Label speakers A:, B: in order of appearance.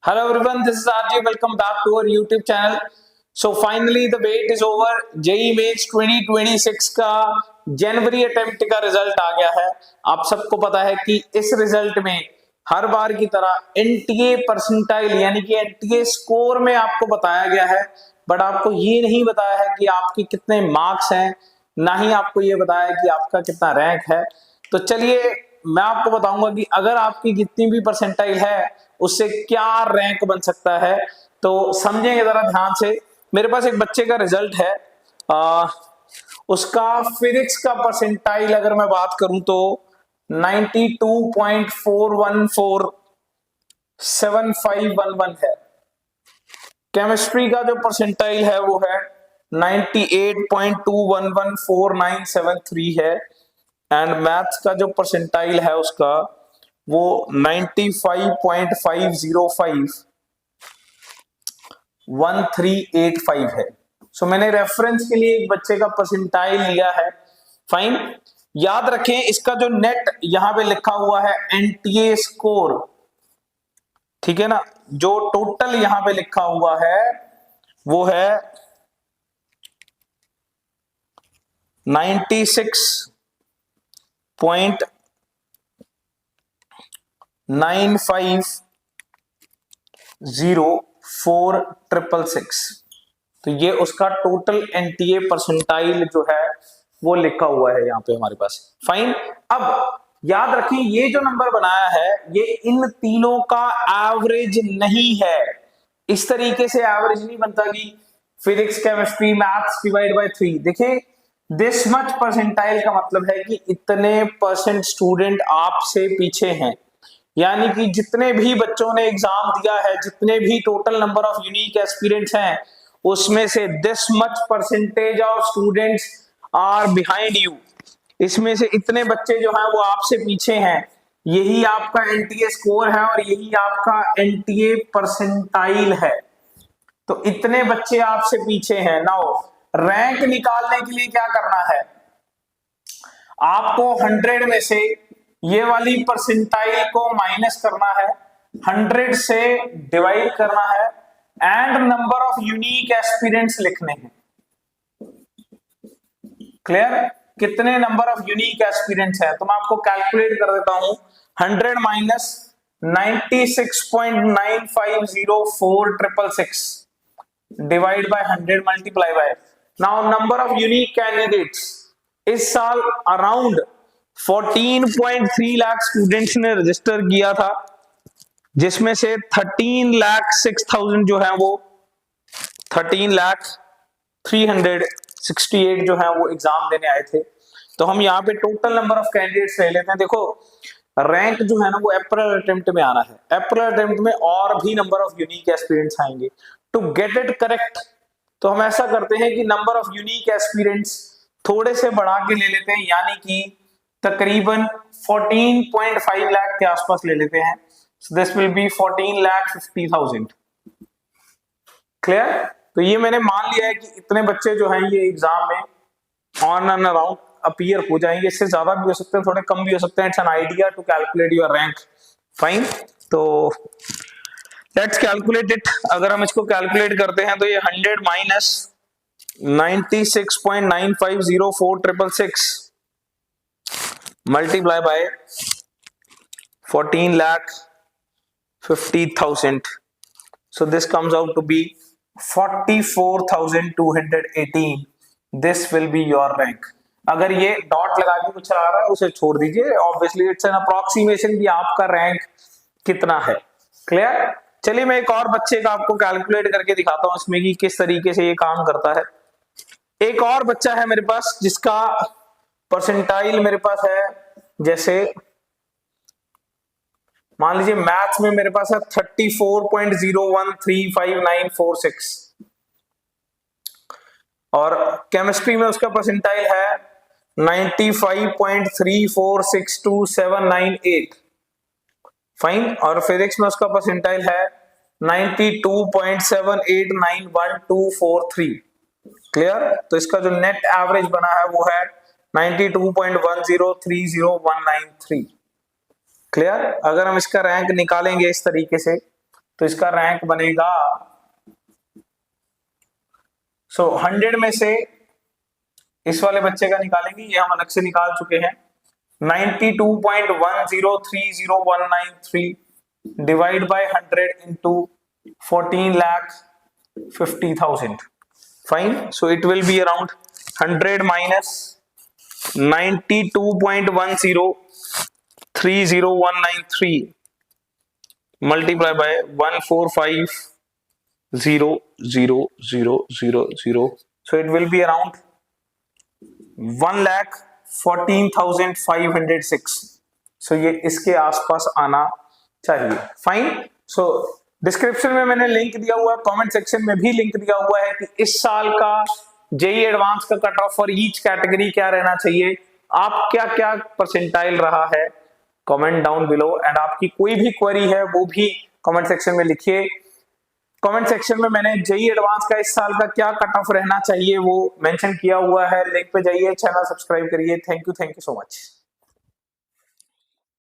A: Hello everyone, this is RJ. Welcome back to our YouTube channel. So finally the wait is over. JEE Mains 2026 का जनवरी attempt का result आ गया है। आप सबको पता है कि इस रिजल्ट में हर बार की तरह एनटीए परसेंटाइल यानी कि एनटीए स्कोर में आपको बताया गया है, बट आपको ये नहीं बताया है कि आपके कितने मार्क्स हैं, ना ही आपको ये बताया है कि आपका कितना रैंक है। तो चलिए मैं आपको बताऊंगा कि अगर आपकी जितनी भी परसेंटाइल है उससे क्या रैंक बन सकता है। तो समझेंगे जरा ध्यान से। मेरे पास एक बच्चे का रिजल्ट है, उसका फिजिक्स का परसेंटाइल अगर मैं बात करूं तो 92.4147511 है। केमिस्ट्री का जो परसेंटाइल है वो है 98.211497 है एंड मैथ्स का जो परसेंटाइल है उसका वो 95.5051385 है। सो मैंने रेफरेंस के लिए एक बच्चे का परसेंटाइल लिया है। फाइन, याद रखें इसका जो नेट यहां पे लिखा हुआ है एनटीए स्कोर, ठीक है ना, जो टोटल यहां पे लिखा हुआ है वो है 96.950466। तो ये उसका टोटल एनटीए परसेंटाइल जो है वो लिखा हुआ है यहाँ पे हमारे पास। फाइन, अब याद रखें ये जो नंबर बनाया है ये इन तीनों का एवरेज नहीं है। इस तरीके से एवरेज नहीं बनता कि physics chemistry maths divide by 3। देखिए दिस मच परसेंटाइल का मतलब है कि इतने परसेंट स्टूडेंट आपसे पीछे हैं, यानी कि जितने भी बच्चों ने एग्जाम दिया है, जितने भी total number of unique aspirants हैं, उसमें से this much percentage of students are behind you. इसमें से इतने बच्चे जो हैं वो आपसे पीछे हैं। यही आपका एनटीए स्कोर है और यही आपका एनटीए परसेंटाइल है। तो इतने बच्चे आपसे पीछे हैं। नाउ रैंक निकालने के लिए क्या करना है, आपको 100 में से ये वाली परसेंटाइल को माइनस करना है, 100 से डिवाइड करना है and number of unique aspirants लिखने हैं। क्लियर, कितने नंबर ऑफ यूनिक एस्पिरेंट्स है तो मैं आपको कैलकुलेट कर देता हूं। 100 minus 96.950466 divide by 100 multiply by. Now number of unique candidates इस साल अराउंड 14.3 लाख स्टूडेंट्स ने रजिस्टर किया था, जिसमें से 13,06,000 जो है वो 13,368 जो है वो एग्जाम देने आए थे। तो हम यहाँ पे टोटल नंबर ऑफ कैंडिडेट्स ले लेते हैं। देखो रैंक जो है ना वो अप्रैल अटेम्प्ट में आना है, अप्रैल अटेम्प्ट में और भी नंबर ऑफ यूनिक एस्पिरेंट्स आएंगे। टू गेट इट करेक्ट तो हम ऐसा करते हैं कि नंबर ऑफ यूनिक एस्पिरेंट्स थोड़े से बढ़ा के ले लेते हैं, यानी कि तकरीबन 14.5 लाख के आसपास ले लेते हैं। So this will be 14,50,000। Clear, तो ये मैंने मान लिया है कि इतने बच्चे जो हैं ये एग्जाम में ऑन एंड अराउंड अपीयर हो जाएंगे। इससे ज्यादा भी हो सकते हैं, थोड़े कम भी हो सकते हैं। It's an idea to calculate your rank. Fine, तो लेट्स कैलकुलेट इट। अगर हम इसको कैलकुलेट करते हैं तो ये 100 minus 96.950466 multiply by 14,50,000। So this comes out to be 44,218. This will be your rank. अगर ये डॉट लगा के कुछ आ रहा है उसे छोड़ दीजिए। ऑब्वियसली इट्स एन अप्रोक्सीमेशन कि आपका रैंक कितना है। क्लियर, चलिए मैं एक और बच्चे का आपको कैलकुलेट करके दिखाता हूं इसमें कि किस तरीके से ये काम करता है। एक और बच्चा है मेरे पास जिसका परसेंटाइल मेरे पास है, जैसे मान लीजिए मैथ्स में मेरे पास है 34.013594 और केमिस्ट्री में उसका परसेंटाइल है 95.346278। फाइन, और फिजिक्स में उसका परसेंटाइल है 92.789123। क्लियर, तो इसका जो नेट एवरेज बना है वो है 92.1030193। क्लियर, अगर हम इसका रैंक निकालेंगे इस तरीके से तो इसका रैंक बनेगा 100 में से इस वाले बच्चे का निकालेंगे, ये हम अलग से निकाल चुके हैं। 92.10300193 divide by 100 into 14,50,000। Fine, so it will be around 100 minus 92.10300193 multiply by 145,000,000. So it will be around 1,14,506. So ये इसके आसपास आना चाहिए। फाइन, सो डिस्क्रिप्शन में मैंने लिंक दिया हुआ है, कमेंट सेक्शन में भी लिंक दिया हुआ है कि इस साल का जेईई एडवांस का cut off for each category क्या रहना चाहिए, आप क्या क्या परसेंटाइल रहा है, कमेंट डाउन बिलो। एंड आपकी कोई भी क्वेरी है वो भी कमेंट सेक्शन में लिखिए। कमेंट सेक्शन में मैंने जेईई एडवांस का इस साल का क्या कट ऑफ रहना चाहिए वो मेंशन किया हुआ है, लिंक पे जाइए, चैनल सब्सक्राइब करिए। Thank you so much.